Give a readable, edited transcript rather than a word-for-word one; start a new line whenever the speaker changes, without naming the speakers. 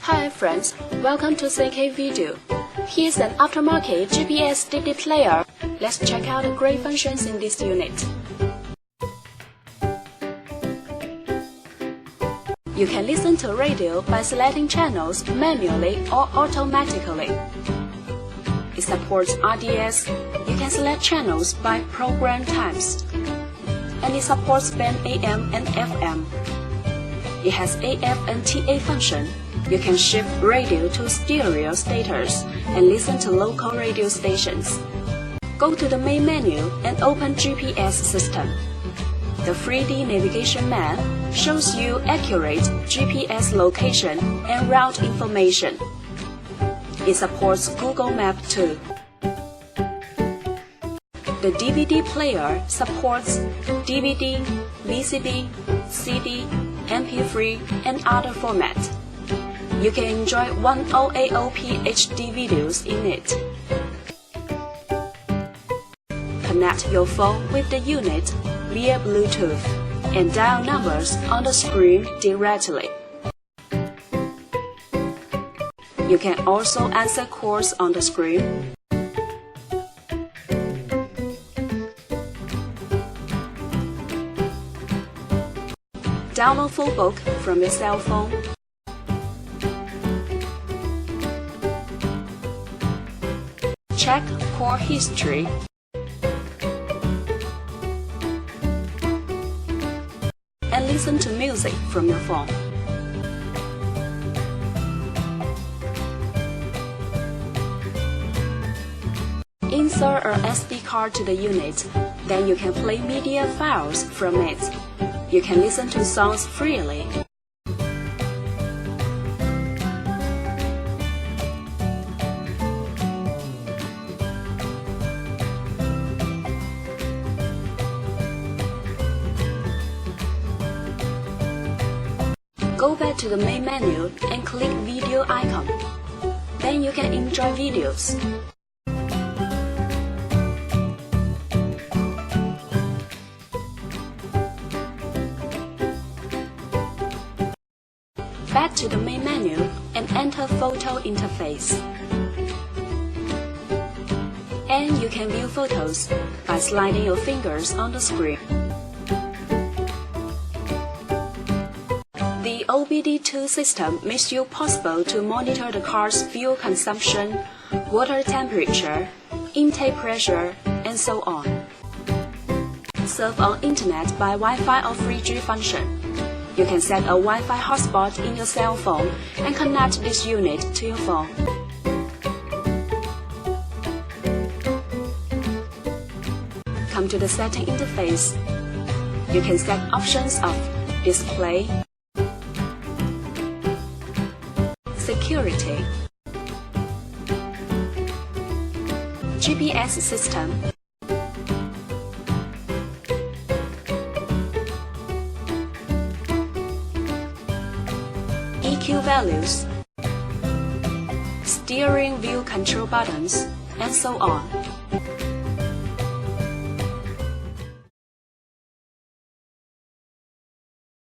Hi friends, welcome to CK Video. Here's an aftermarket GPS DAB player. Let's check out the great functions in this unit. You can listen to radio by selecting channels manually or automatically. It supports RDS. You can select channels by program types. And it supports band AM and FM. It has AF and TA function. You can shift radio to stereo status and listen to local radio stations. Go to the main menu and open GPS system. The 3D navigation map shows you accurate GPS location and route information. It supports Google Map too. The DVD player supports DVD, VCD, CD, MP3, and other formats. You can enjoy 1080p HD videos in it. Connect your phone with the unit via Bluetooth and dial numbers on the screen directly. You can also answer calls on the screen. Download full book from your cell phone. Check call history. And listen to music from your phone. Insert a SD card to the unit, then you can play media files from it. You can listen to songs freely. Go back to the main menu and click video icon. Then you can enjoy videos. Back to the main menu and enter photo interface. And you can view photos by sliding your fingers on the screen. The OBD2 system makes it possible to monitor the car's fuel consumption, water temperature, intake pressure, and so on. Surf on internet by Wi-Fi or 3G function. You can set a Wi-Fi hotspot in your cell phone and connect this unit to your phone. Come to the setting interface. You can set options of display, security, GPS system, EQ values, steering wheel control buttons, and so on.